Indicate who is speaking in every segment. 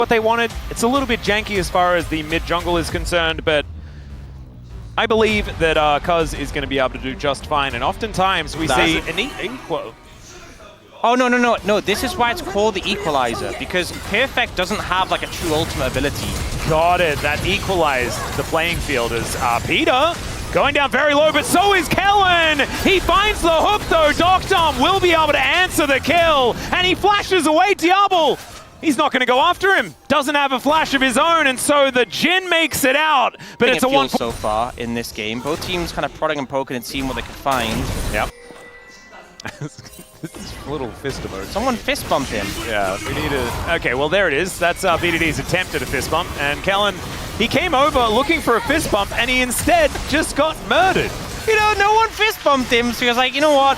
Speaker 1: what they wanted. It's a little bit janky as far as the mid jungle is concerned, but I believe that Cuz is going to be able to do just fine. And oftentimes we see an equal.
Speaker 2: Oh, no. This is why it's called the Equalizer, because Perfect doesn't have like a true ultimate ability.
Speaker 1: Got it. That equalized the playing field as Peter going down very low, but so is Kellen. He finds the hook though. Doctom will be able to answer the kill, and he flashes away Diablo. He's not going to go after him. Doesn't have a flash of his own, and so the Jhin makes it out. But it's a one
Speaker 2: so far in this game. Both teams kind of prodding and poking and seeing what they could find.
Speaker 1: Yep. This is a little fist mode.
Speaker 2: Someone fist bumped him.
Speaker 1: Yeah, we need a... Okay, well, there it is. That's BDD's attempt at a fist bump. And Kellen, he came over looking for a fist bump, and he instead just got murdered.
Speaker 2: You know, no one fist bumped him, so he was like, you know what?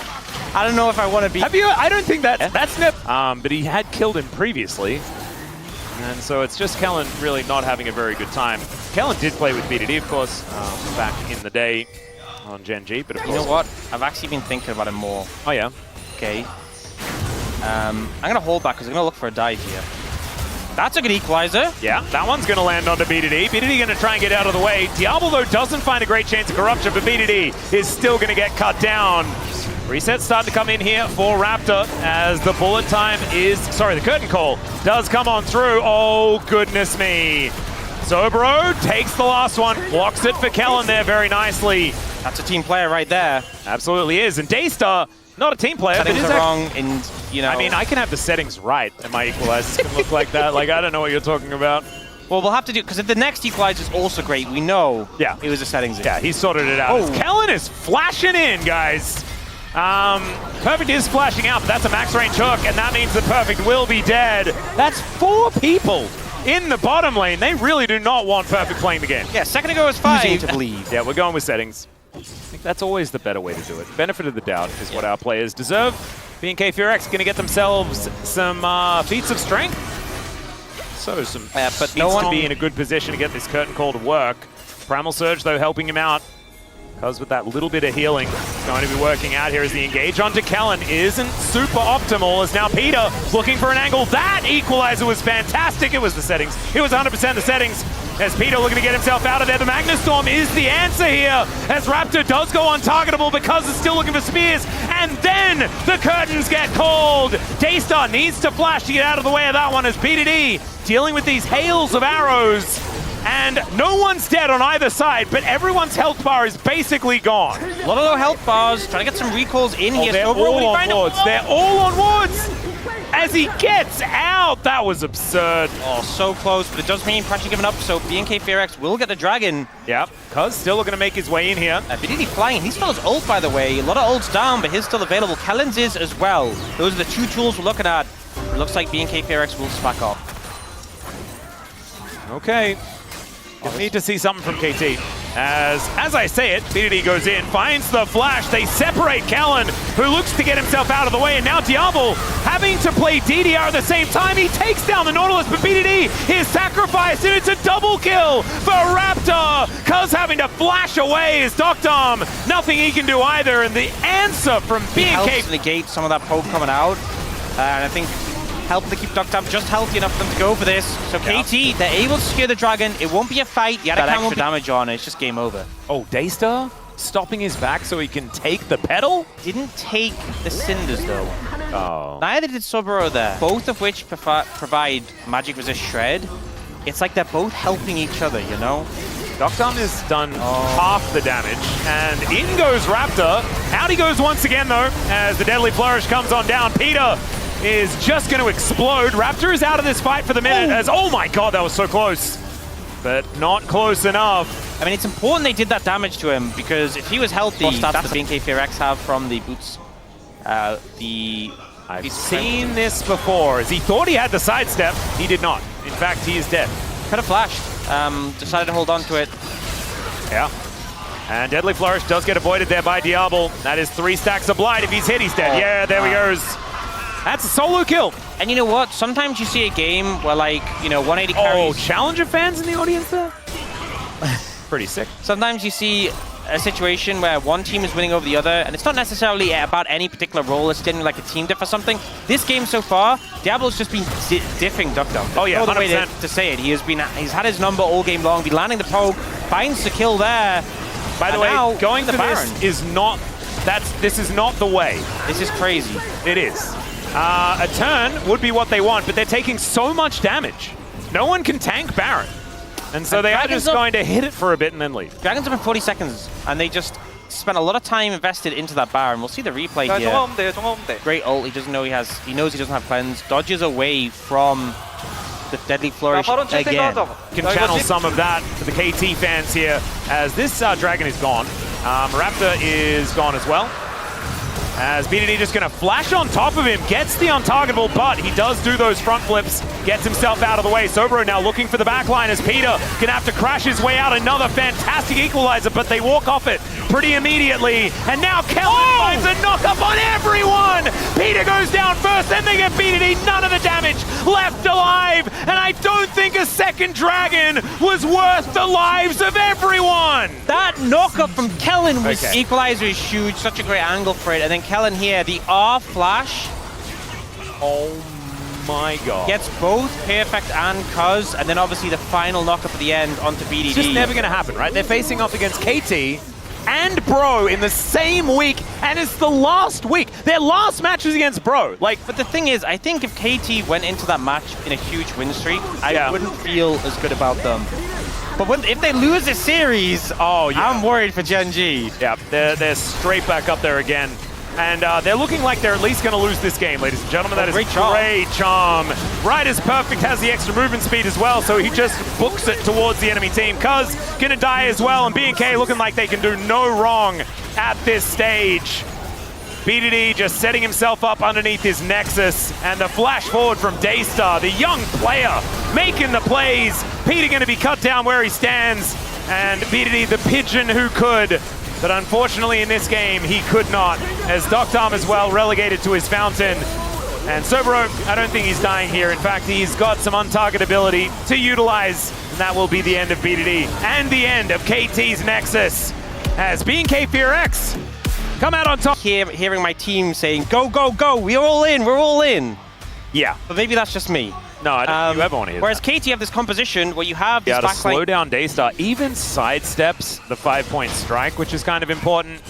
Speaker 2: I don't know if I want to be...
Speaker 1: Have you? I don't think that's... but he had killed him previously. And so it's just Kellen really not having a very good time. Kellen did play with BDD, of course, back in the day on Gen G, but of course...
Speaker 2: You know what? I've actually been thinking about it more.
Speaker 1: Oh, yeah?
Speaker 2: Okay. I'm going to hold back because I'm going to look for a dive here. That's a good equalizer.
Speaker 1: Yeah, that one's going to land onto BDD. BDD going to try and get out of the way. Diablo, though, doesn't find a great chance of corruption, but BDD is still going to get cut down. Reset's starting to come in here for Raptor as the bullet time is... Sorry, the curtain call does come on through. Oh, goodness me. Zobro takes the last one, blocks it for Kellen there very nicely.
Speaker 2: That's a team player right there.
Speaker 1: Absolutely is. And Daystar, not a team player,
Speaker 2: settings
Speaker 1: but
Speaker 2: are wrong, and you know.
Speaker 1: I mean, I can have the settings right, and my equalizers can look like that. Like, I don't know what you're talking about.
Speaker 2: Well, we'll have to do, because if the next equalizer is also great, we know it was a settings issue.
Speaker 1: Yeah, he sorted it out. Oh. Kellen is flashing in, guys. Perfect is flashing out, but that's a max range hook, and that means that Perfect will be dead. That's 4 people in the bottom lane. They really do not want Perfect playing the game.
Speaker 2: Yeah, a second ago it was 5. To believe.
Speaker 1: Yeah, we're going with settings. I think that's always the better way to do it. Benefit of the doubt is what our players deserve. BNK FEARX going to get themselves some feats of strength. So some but no one to be in a good position to get this curtain call to work. Primal Surge, though, helping him out. Because with that little bit of healing, it's going to be working out here as the engage onto Kellen isn't super optimal, as now Peter looking for an angle. That equalizer was fantastic. It was the settings. It was 100% the settings. As Peter looking to get himself out of there. The Magnus Storm is the answer here, as Raptor does go untargetable because it's still looking for spears. And then the curtains get called. Daystar needs to flash to get out of the way of that one, as BDD dealing with these hails of arrows. And no one's dead on either side, but everyone's health bar is basically gone.
Speaker 2: A lot of low health bars, trying to get some recalls in here.
Speaker 1: They're all on wards. They're all on wards. As he gets out, that was absurd.
Speaker 2: Oh, so close, but it does mean pressure given up, so BNK FEARX will get the dragon.
Speaker 1: Yep, Cuz still looking to make his way in here.
Speaker 2: BDD flying, he's still his ult, by the way. A lot of ults down, but his still available. Kellen's is as well. Those are the 2 tools we're looking at. It looks like BNK FEARX will spack off.
Speaker 1: Okay. We need to see something from KT. As I say it, BDD goes in, finds the flash. They separate Kellen, who looks to get himself out of the way, and now Diablo having to play DDR at the same time. He takes down the Nautilus, but BDD is sacrificed, and it's a double kill for Raptor. Cuz having to flash away is Doctom. Nothing he can do either, and the answer from BNK
Speaker 2: helps negate some of that poke coming out, and I think help to keep Doctom just healthy enough for them to go for this. So KT, they're able to secure the dragon. It won't be a fight. Yet that extra damage on it. It's just game over.
Speaker 1: Oh, Daystar stopping his back so he can take the pedal?
Speaker 2: Didn't take the cinders though.
Speaker 1: Oh.
Speaker 2: Neither did Soboro there. Both of which provide magic resist shred. It's like they're both helping each other, you know?
Speaker 1: Doctom has done half the damage, and in goes Raptor. Out he goes once again though, as the Deadly Flourish comes on down. Peter is just going to explode. Raptor is out of this fight for the minute as, oh my god, that was so close. But not close enough.
Speaker 2: I mean, it's important they did that damage to him, because if he was healthy, that's the BNK FEARX have from the boots.
Speaker 1: I've seen this before, as he thought he had the sidestep. He did not. In fact, he is dead.
Speaker 2: Could have flashed. Decided to hold on to it.
Speaker 1: Yeah. And Deadly Flourish does get avoided there by Diablo. That is 3 stacks of blight. If he's hit, he's dead. Yeah, there he goes. That's a solo kill.
Speaker 2: And you know what? Sometimes you see a game where, like, you know, 180 carries.
Speaker 1: Oh, Challenger fans in the audience there? Pretty sick.
Speaker 2: Sometimes you see a situation where one team is winning over the other, and it's not necessarily about any particular role. It's generally like a team diff or something. This game so far, Diablo's just been diffing Duck Dump.
Speaker 1: Oh yeah, 100%.
Speaker 2: No way to say it. He's had his number all game long. Been landing the poke, finds the kill there.
Speaker 1: By the way, going for this is not. This is not the way.
Speaker 2: This is crazy.
Speaker 1: It is. A turn would be what they want, but they're taking so much damage. No one can tank Baron. And so they are just going to hit it for a bit and then leave.
Speaker 2: Dragon's up in 40 seconds, and they just spent a lot of time invested into that Baron. We'll see the replay here. Great ult. He doesn't know he knows he doesn't have cleanse. Dodges away from the deadly flourish again.
Speaker 1: Can channel some of that for the KT fans here, as this Dragon is gone. Raptor is gone as well. As BDD just going to flash on top of him, gets the untargetable, but he does do those front flips, gets himself out of the way. Sobro now looking for the backline as Peter going to have to crash his way out. Another fantastic equalizer, but they walk off it pretty immediately. And now Kellen finds a knock-up on everyone! Peter goes down first, then they get BDD, none of the damage, left alive! And I don't think a second Dragon was worth the lives of everyone!
Speaker 2: That knock-up from Kellen was equalizer is huge, such a great angle for it. And then Kellen here, the R flash.
Speaker 1: Oh my god.
Speaker 2: Gets both Perfect and Cuz, and then obviously the final knock-up at the end onto BDD.
Speaker 1: It's just never going to happen, right? They're facing off against KT and Bro in the same week, and it's the last week. Their last match was against Bro.
Speaker 2: But the thing is, I think if KT went into that match in a huge win streak, I wouldn't feel as good about them. But if they lose a series, I'm worried for Gen G.
Speaker 1: Yeah, they're straight back up there again. And they're looking like they're at least going to lose this game, ladies and gentlemen. That is great charm. Right as Perfect has the extra movement speed as well, so he just books it towards the enemy team. Cuz gonna die as well, and BNK looking like they can do no wrong at this stage. BDD just setting himself up underneath his Nexus, and the flash forward from Daystar, the young player, making the plays. Peter gonna be cut down where he stands, and BDD the pigeon who could. But unfortunately in this game, he could not, as Doctom as well relegated to his fountain. And Sobro, I don't think he's dying here. In fact, he's got some untargetability to utilize, and that will be the end of BDD and the end of KT's Nexus, as BNK FEARX come out on top.
Speaker 2: Hearing my team saying, go, go, go, we're all in.
Speaker 1: Yeah.
Speaker 2: But maybe that's just me.
Speaker 1: No, I don't think you ever want to hear
Speaker 2: Whereas
Speaker 1: that.
Speaker 2: KT have this composition where you have this
Speaker 1: to
Speaker 2: backline.
Speaker 1: slow down Daystar, even sidesteps the 5-point strike, which is kind of important.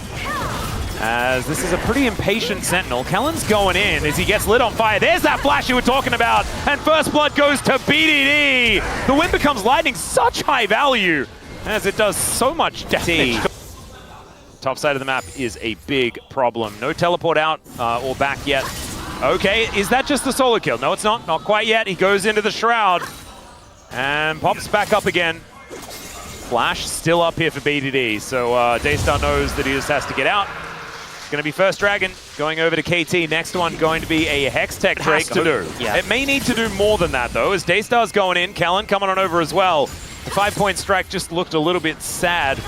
Speaker 1: As this is a pretty impatient Sentinel. Kellen's going in as he gets lit on fire. There's that flash you were talking about. And first blood goes to BDD. The win becomes lightning, such high value, as it does so much damage. Top side of the map is a big problem. No teleport out or back yet. Okay, is that just the solo kill? No, it's not. Not quite yet. He goes into the Shroud and pops back up again. Flash still up here for BDD, so Daystar knows that he just has to get out. It's going to be first Dragon going over to KT. Next one going to be a Hextech Drake to do. Yeah. It may need to do more than that, though, as Daystar's going in. Kellen coming on over as well. The 5-point strike just looked a little bit sad.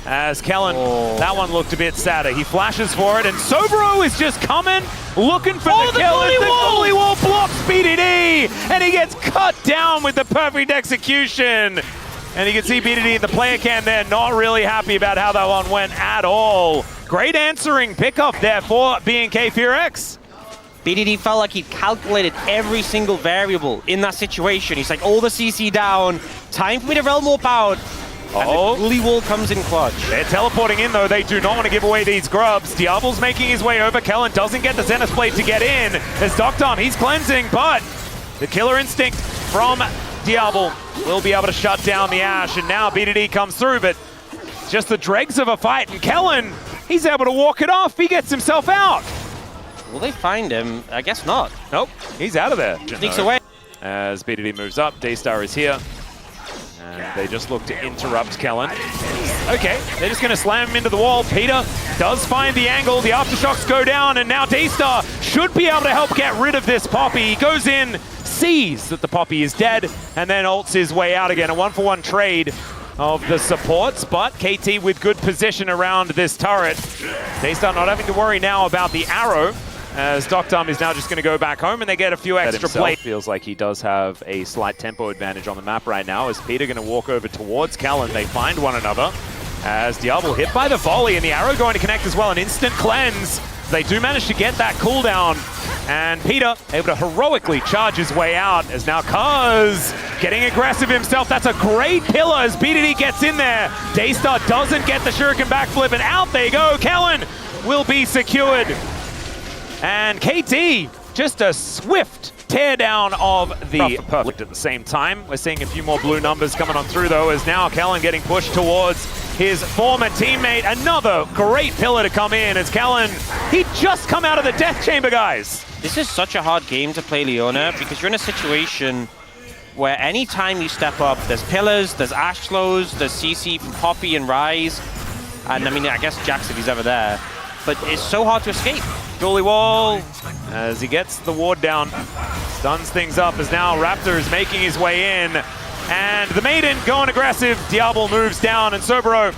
Speaker 1: As Kellen, that one looked a bit sadder. He flashes for it, and Sobro is just coming, looking for the kill. The bully wall blocks BDD, and he gets cut down with the perfect execution. And you can see BDD in the player cam there, not really happy about how that one went at all. Great answering pickup there for BNK FEARX.
Speaker 2: BDD felt like he'd calculated every single variable in that situation. He's like, all the CC down, time for me to Realm Warp out. And the bully wall comes in clutch.
Speaker 1: They're teleporting in, though. They do not want to give away these grubs. Diablo's making his way over. Kellen doesn't get the Zenith Blade to get in. As Doctom, he's cleansing, but the killer instinct from Diablo will be able to shut down the Ashe. And now BDD comes through, but just the dregs of a fight. And Kellen, he's able to walk it off. He gets himself out.
Speaker 2: Will they find him? I guess not.
Speaker 1: Nope, he's out of there.
Speaker 2: Sneaks away.
Speaker 1: As BDD moves up, Daystar is here. And they just look to interrupt Kellen. Okay, they're just going to slam him into the wall. Peter does find the angle. The aftershocks go down, and now Daystar should be able to help get rid of this Poppy. He goes in, sees that the Poppy is dead, and then ults his way out again. A 1-for-1 trade of the supports, but KT with good position around this turret. Daystar not having to worry now about the arrow, as Doctom is now just going to go back home, and they get a few extra plays. Feels like he does have a slight tempo advantage on the map right now, as Peter going to walk over towards Kellen. They find one another. As Diablo hit by the volley, and the arrow going to connect as well. An instant cleanse. They do manage to get that cooldown. And Peter able to heroically charge his way out as now Cuz getting aggressive himself. That's a great pillar as BDD gets in there. Daystar doesn't get the shuriken backflip, and out they go. Kellen will be secured. And KT, just a swift teardown of the perfect at the same time. We're seeing a few more blue numbers coming on through though, as now Kellen getting pushed towards his former teammate. Another great pillar to come in as Kellen, he just come out of the death chamber, guys.
Speaker 2: This is such a hard game to play Leona because you're in a situation where anytime you step up, there's pillars, there's Ashlows, there's CC from Poppy and Rise, and I mean, I guess Jax if he's ever there, but it's so hard to escape.
Speaker 1: Goalie wall as he gets the ward down, stuns things up as now Raptor is making his way in, and the Maiden going aggressive. Diablo moves down, and Cerberus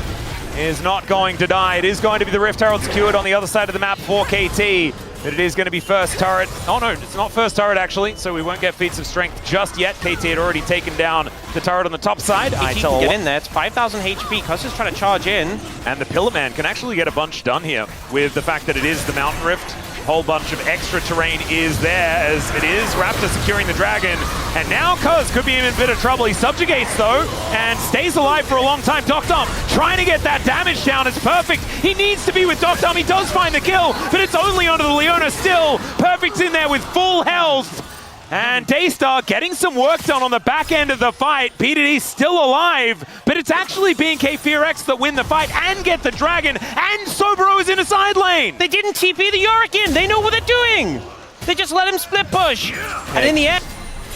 Speaker 1: is not going to die. It is going to be the Rift Herald secured on the other side of the map for KT. But it is going to be first turret. Oh no, it's not first turret actually, so we won't get feats of strength just yet. KT had already taken down the turret on the top side.
Speaker 2: KT can get in there, it's 5,000 HP, Cuz is trying to charge in.
Speaker 1: And the Pillar Man can actually get a bunch done here with the fact that it is the Mountain Rift. Whole bunch of extra terrain is there as it is Raptor securing the dragon. And now Cuz could be in a bit of trouble. He subjugates though and stays alive for a long time. Doctom trying to get that damage down. It's perfect. He needs to be with Doctom. He does find the kill, but it's only onto the Leona still. Perfect's in there with full health. And Daystar getting some work done on the back end of the fight. BDD still alive, but it's actually BNK FEARX that win the fight and get the dragon, and Sobro is in a side lane.
Speaker 2: They didn't TP the Yorick in. They know what they're doing. They just let him split push. And in the end,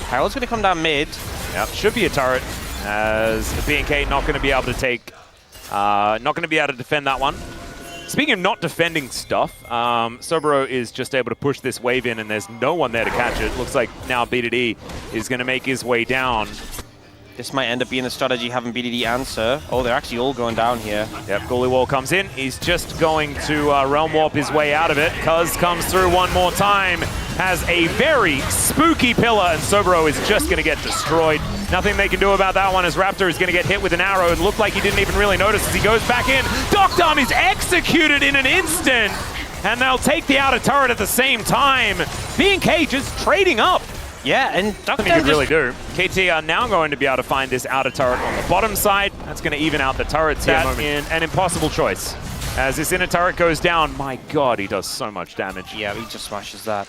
Speaker 2: Herald's going to come down mid.
Speaker 1: Yep, should be a turret as BNK not going to be able to take, not going to be able to defend that one. Speaking of not defending stuff, Cerberus is just able to push this wave in and there's no one there to catch it. Looks like now BDD is going to make his way down.
Speaker 2: This might end up being the strategy, having BDD answer. Oh, they're actually all going down here.
Speaker 1: Yep, Goalie Wall comes in. He's just going to Realm Warp his way out of it. Cuz comes through one more time. Has a very spooky pillar, and Cerberus is just going to get destroyed. Nothing they can do about that one as Raptor is going to get hit with an arrow. It looked like he didn't even really notice as he goes back in. Doctom is executed in an instant, and they'll take the outer turret at the same time. BNK just trading up.
Speaker 2: Yeah, and
Speaker 1: Doctom could really do. KT are now going to be able to find this outer turret on the bottom side. That's going to even out the turrets here. In an impossible choice. As this inner turret goes down, my god, he does so much damage.
Speaker 2: Yeah, he just smashes that.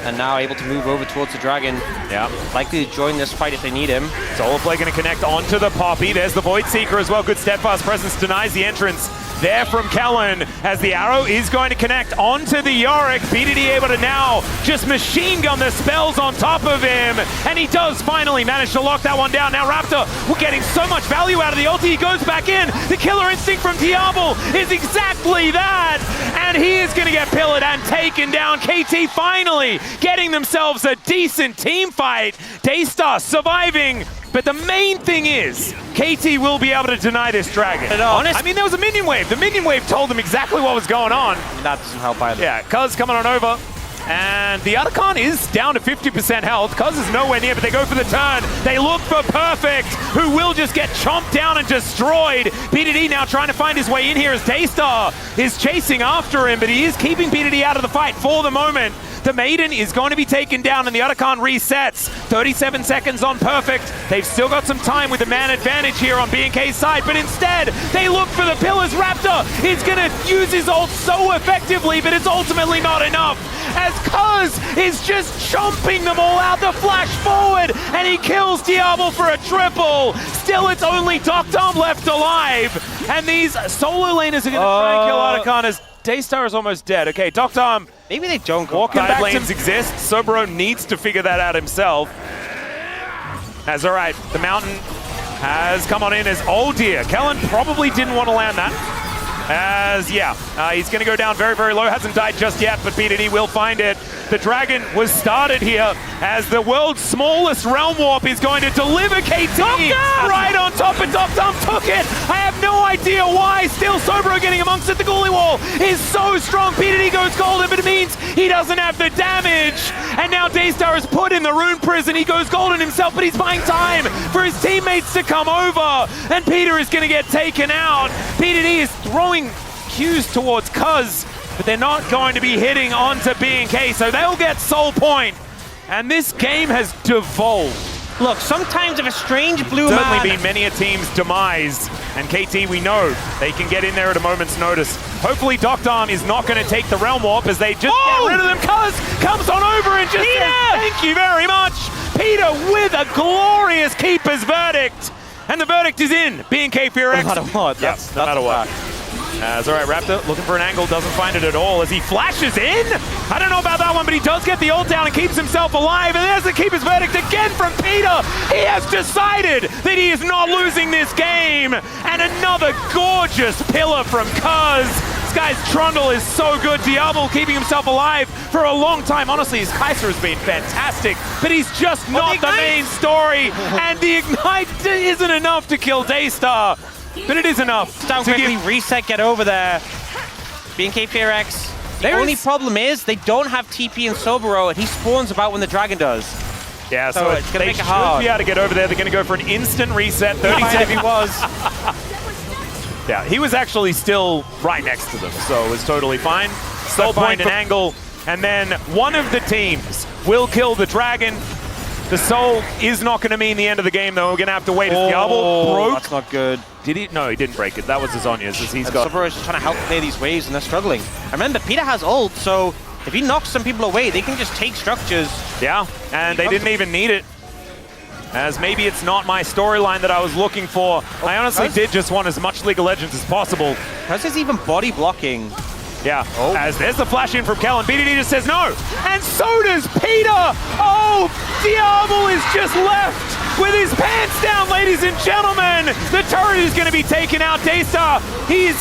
Speaker 2: And now able to move over towards the dragon.
Speaker 1: Yeah.
Speaker 2: Likely to join this fight if they need him.
Speaker 1: Solar Play going to connect onto the Poppy. There's the Void Seeker as well. Good steadfast presence denies the entrance there from Kellen as the arrow is going to connect onto the Yorick. BDD able to now just machine gun the spells on top of him. And he does finally manage to lock that one down. Now Raptor, we're getting so much value out of the ulti. He goes back in. The killer instinct from Diablo is exactly that. And he is going to get pillared and taken down. KT finally getting themselves a decent team fight. Daystar surviving. But the main thing is, KT will be able to deny this dragon. I mean, there was a minion wave. The minion wave told them exactly what was going on.
Speaker 2: That doesn't help either.
Speaker 1: Yeah, Cuz coming on over. And the Otacon is down to 50% health. Cuz is nowhere near, but they go for the turn. They look for Perfect, who will just get chomped down and destroyed. BDD now trying to find his way in here as Daystar is chasing after him, but he is keeping BDD out of the fight for the moment. The Maiden is going to be taken down and the Otacon resets. 37 seconds on Perfect. They've still got some time with the man advantage here on BNK's side, but instead they look for the pillars. Raptor is going to use his ult so effectively, but it's ultimately not enough as Cuz is just chomping them all out. The flash forward and he kills Diablo for a triple. Still, it's only Doctom left alive, and these solo laners are going to try and kill Otacon as Daystar is almost dead. Okay, Doctom.
Speaker 2: Maybe they don't go
Speaker 1: walking back. Lanes exist. Cerberus needs to figure that out himself. As all right, the Mountain has come on in as oh dear. Kellen probably didn't want to land that. As he's going to go down very, very low. Hasn't died just yet, but BDD will find it. The dragon was started here as the world's smallest realm warp is going to deliver KT right on top, and Doctom took it. I have no idea why. Still, Sobro getting amongst it. The goalie wall is so strong. PDD goes golden, but it means he doesn't have the damage. And now Daystar is put in the rune prison. He goes golden himself, but he's buying time for his teammates to come over. And Peter is going to get taken out. PDD is throwing cues towards Cuz, but they're not going to be hitting onto BNK, so they'll get soul point. And this game has devolved.
Speaker 2: Look, sometimes if a strange blue
Speaker 1: Certainly
Speaker 2: man...
Speaker 1: been many a team's demise. And KT, we know they can get in there at a moment's notice. Hopefully Doctarm is not going to take the Realm Warp as they just get rid of them. Cuz comes on over and just says, thank you very much. Peter with a glorious keeper's verdict. And the verdict is in. BNK FEARX.
Speaker 2: No matter what.
Speaker 1: Yes, no matter what. It's all right, Raptor looking for an angle, doesn't find it at all as he flashes in. I don't know about that one, but he does get the ult down and keeps himself alive. And there's the keeper's verdict again from Peter. He has decided that he is not losing this game. And another gorgeous pillar from Cuz. This guy's Trundle is so good. Diablo keeping himself alive for a long time. Honestly, his Kaiser has been fantastic, but he's just not the main story. And the Ignite isn't enough to kill Daystar. But it is enough.
Speaker 2: Down quickly, reset, get over there. BNK FEARX. The only problem is they don't have TP and Soboro, and he spawns about when the dragon does.
Speaker 1: Yeah, so
Speaker 2: it's gonna
Speaker 1: they
Speaker 2: make it hard.
Speaker 1: should be able to get over there. They're going to go for an instant reset. 30
Speaker 2: if he was.
Speaker 1: Yeah, he was actually still right next to them, so it was totally fine. Soul point and angle, and then one of the teams will kill the dragon. The soul is not going to mean the end of the game, though. We're going to have to wait. Diablo broke.
Speaker 2: That's not good.
Speaker 1: Did he? No, he didn't break it. That was Azonia's. As he's got.
Speaker 2: Soboro is just trying to help play these waves, and they're struggling. And remember, Peter has ult, so if he knocks some people away, they can just take structures.
Speaker 1: Yeah, and they didn't even need it. As maybe it's not my storyline that I was looking for. I honestly did just want as much League of Legends as possible.
Speaker 2: Cuz is even body blocking.
Speaker 1: Yeah, as there's the flash in from Kellen. BDD just says no, and so does Peter! Oh, Diablo is just left with his pants down, ladies and gentlemen! The turret is going to be taken out. Daystar, he's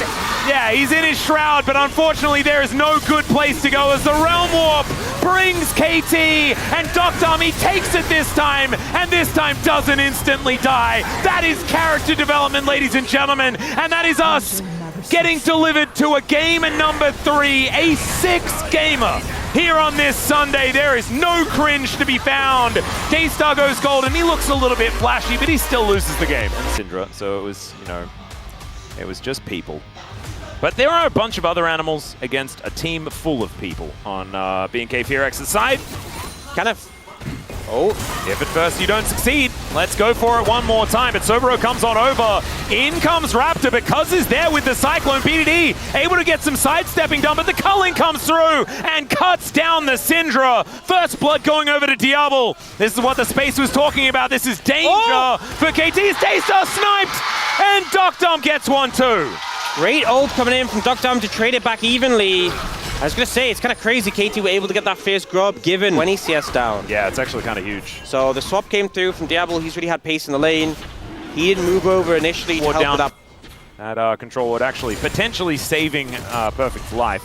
Speaker 1: in his shroud, but unfortunately there is no good place to go as the Realm Warp brings KT, and Doctarm, he takes it this time, and this time doesn't instantly die. That is character development, ladies and gentlemen, and that is us getting delivered to a game number 3, a 6th gamer here on this Sunday. There is no cringe to be found. Daystar goes gold, and he looks a little bit flashy, but he still loses the game. Syndra, so it was, it was just people. But there are a bunch of other animals against a team full of people on BNK FEARX's side. If at first you don't succeed, let's go for it one more time. But Soboro comes on over. In comes Raptor, but Cuz is there with the Cyclone. BDD able to get some sidestepping done, but the culling comes through and cuts down the Syndra. First blood going over to Diablo. This is what the space was talking about. This is danger for KT. Daystar sniped, and Doctarm gets one too.
Speaker 2: Great ult coming in from Doctarm to trade it back evenly. I was going to say, it's kind of crazy KT were able to get that first grub given 20 CS down.
Speaker 1: Yeah, it's actually kind of huge.
Speaker 2: So the swap came through from Diablo. He's really had pace in the lane. He didn't move over initially to help
Speaker 1: down.
Speaker 2: with that.
Speaker 1: That control would actually potentially saving Perfect's life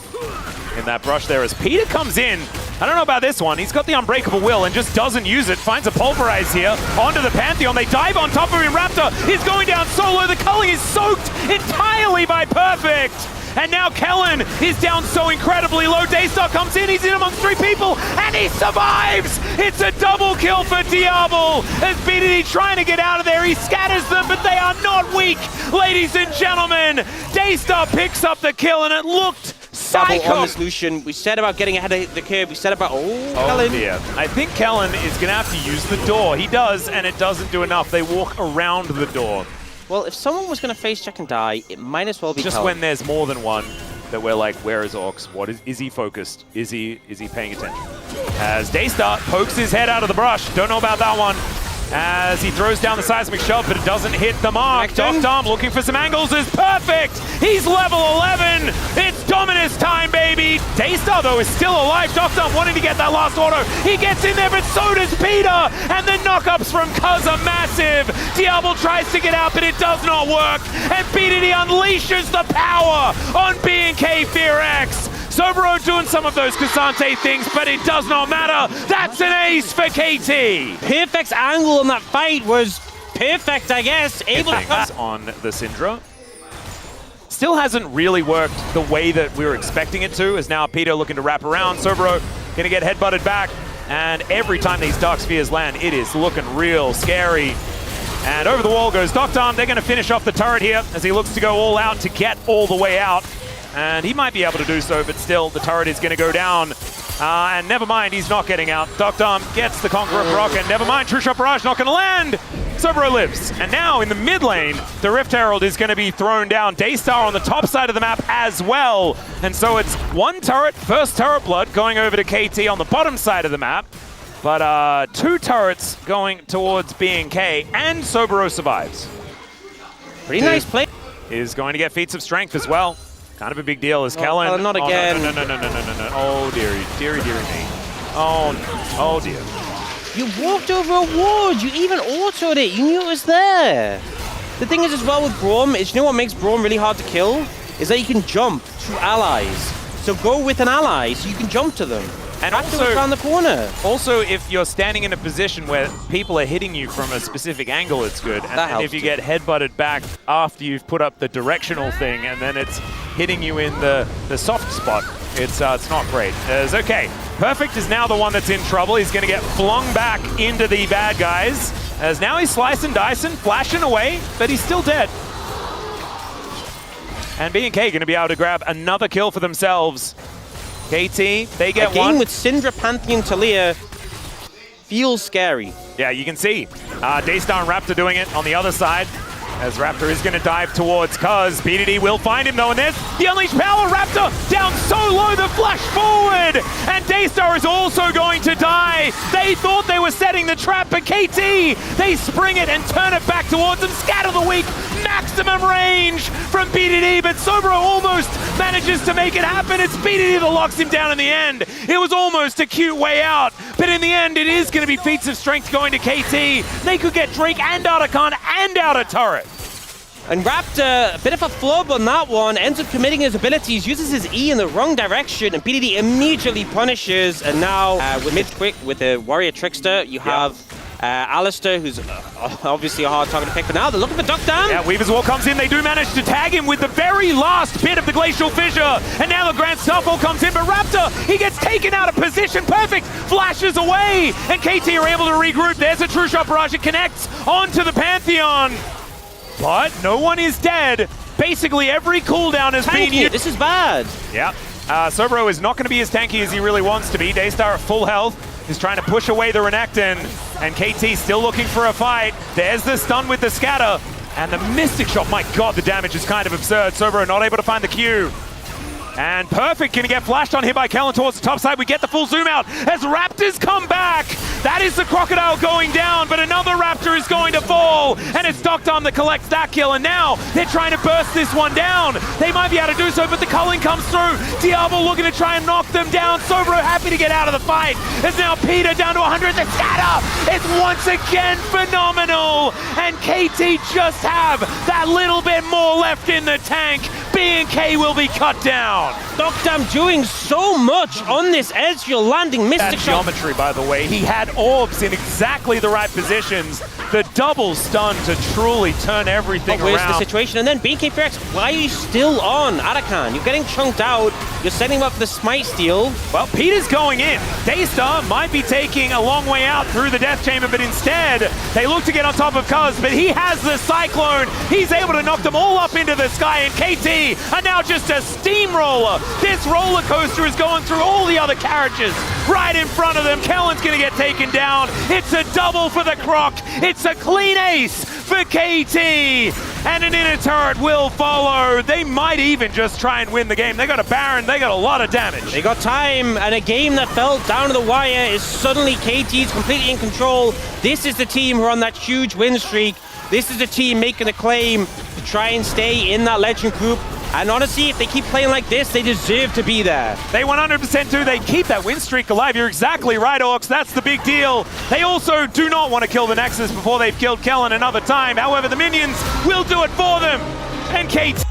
Speaker 1: in that brush there as Peter comes in. I don't know about this one. He's got the Unbreakable Will and just doesn't use it. Finds a Pulverize here onto the Pantheon. They dive on top of him. Raptor is going down solo. The culling is soaked entirely by Perfect. And now Kellen is down so incredibly low. Daystar comes in, he's in amongst 3 people, and he survives! It's a double kill for Diablo as BDD trying to get out of there. He scatters them, but they are not weak, ladies and gentlemen. Daystar picks up the kill, and it looked psycho.
Speaker 2: Double on this Lucian. We said about getting ahead of the curve. We said about, Kellen.
Speaker 1: Yeah. I think Kellen is going to have to use the door. He does, and it doesn't do enough. They walk around the door.
Speaker 2: Well, if someone was going to face check and die, it might as well be
Speaker 1: just
Speaker 2: Kellen.
Speaker 1: When there's more than one that we're like, where is Orcs? What is he focused? Is he paying attention? As Daystar pokes his head out of the brush. Don't know about that one. As he throws down the seismic shove, but it doesn't hit the mark. Doctarm looking for some angles is perfect. He's level 11. It's Dominus time, baby. Daystar, though, is still alive. Doctarm wanting to get that last auto. He gets in there, but so does Peter. And the knockups from Cuz are massive. Diablo tries to get out, but it does not work. And BDD unleashes the power on BNK FEARX. Soboro doing some of those Cassante things, but it does not matter. That's an ace for KT.
Speaker 2: Perfect's angle in that fight was perfect, I guess. Able to
Speaker 1: on the Syndra. Still hasn't really worked the way that we were expecting it to, as now Peter looking to wrap around. Sobro gonna get headbutted back, and every time these Dark Spheres land, it is looking real scary. And over the wall goes Doctarm. They're gonna finish off the turret here as he looks to go all out to get all the way out. And he might be able to do so, but still the turret is gonna go down. And never mind, he's not getting out. Doctarm gets the Conqueror Proc, and never mind, True Shot Barrage not gonna land. Sobro lives. And now in the mid lane, the Rift Herald is gonna be thrown down. Daystar on the top side of the map as well. And so it's one turret, first turret blood, going over to KT on the bottom side of the map. But 2 turrets going towards BNK, and Sobro survives.
Speaker 2: Pretty nice play.
Speaker 1: Is going to get feats of strength as well. Kind of a big deal as Kellen.
Speaker 2: Not again.
Speaker 1: No. Oh, dearie me. Oh dear.
Speaker 2: You walked over a ward. You even autoed it. You knew it was there. The thing is as well with Braum is, you know what makes Braum really hard to kill? Is that you can jump to allies. So go with an ally so you can jump to them. And also around the corner. Also, if you're standing in a position where people are hitting you from a specific angle, it's good. And if you get headbutted back after you've put up the directional thing, and then it's hitting you in the soft spot, it's not great. It's okay. Perfect is now the one that's in trouble. He's going to get flung back into the bad guys. As now he's slicing, dicing, flashing away, but he's still dead. And BNK going to be able to grab another kill for themselves. KT, they get one. Game with Syndra, Pantheon, Talia feels scary.
Speaker 1: Yeah, you can see Daystar and Raptor doing it on the other side, as Raptor is going to dive towards Cuz. BDD will find him though, and there's the Unleashed Power. Raptor down so low, the flash forward, and Daystar is also going to die. They thought they were setting the trap, but KT, they spring it and turn it back towards them. Scatter the weak, maximum range from BDD, but Sobro almost manages to make it happen. It's BDD that locks him down in the end. It was almost a cute way out, but in the end, it is going to be feats of strength going to KT. They could get Drake and Artican and out a turret.
Speaker 2: And Raptor, a bit of a flub on that one, ends up committing his abilities, uses his E in the wrong direction, and BDD immediately punishes. And now, with mid-quick, with the Warrior Trickster, you have Alistair, who's obviously a hard target to pick, but now they're looking for Doctarm.
Speaker 1: Yeah, Weaver's Wall comes in, they do manage to tag him with the very last bit of the Glacial Fissure, and now the Grand Starfall comes in, but Raptor, he gets taken out of position, perfect, flashes away, and KT are able to regroup. There's a True Shot Barrage, it connects onto the Pantheon. But no one is dead. Basically, every cooldown has been used.
Speaker 2: This is bad.
Speaker 1: Yeah. Sobro is not going to be as tanky as he really wants to be. Daystar at full health is trying to push away the Renekton. And KT still looking for a fight. There's the stun with the scatter. And the Mystic Shot. My god, the damage is kind of absurd. Sobro not able to find the Q. And Perfect gonna get flashed on here by Kellen towards the top side. We get the full zoom out as Raptors come back. That is the Crocodile going down, but another Raptor is going to fall. And it's Doctarm that collects that kill. And now they're trying to burst this one down. They might be able to do so, but the culling comes through. Diablo looking to try and knock them down. Sobro happy to get out of the fight. As now Peter down to 100. The scatter is once again phenomenal. And KT just have that little bit more left in the tank. BNK will be cut down.
Speaker 2: Doctarm doing so much on this Ezreal landing Mystic Shot.
Speaker 1: Geometry, by the way. He had orbs in exactly the right positions. The double stun to truly turn everything around.
Speaker 2: Where's the situation? And then BNK FEARX, why are you still on Arakan? You're getting chunked out. You're setting him up for the Smite steal.
Speaker 1: Well, Peter's going in. Daystar might be taking a long way out through the Death Chamber, but instead, they look to get on top of Cuz, but he has the Cyclone. He's able to knock them all up into the sky, and KT are now just a steamroller. This roller coaster is going through all the other carriages right in front of them. Kellen's gonna get taken down. It's a double for the Croc. It's a clean ace for KT. And an inner turret will follow. They might even just try and win the game. They got a Baron, they got a lot of damage.
Speaker 2: They got time, and a game that felt down to the wire is suddenly KT's completely in control. This is the team who are on that huge win streak. This is the team making a claim to try and stay in that legend group. And honestly, if they keep playing like this, they deserve to be there.
Speaker 1: They 100% do. They keep that win streak alive. You're exactly right, Orcs. That's the big deal. They also do not want to kill the Nexus before they've killed Kellen another time. However, the minions will do it for them. And KT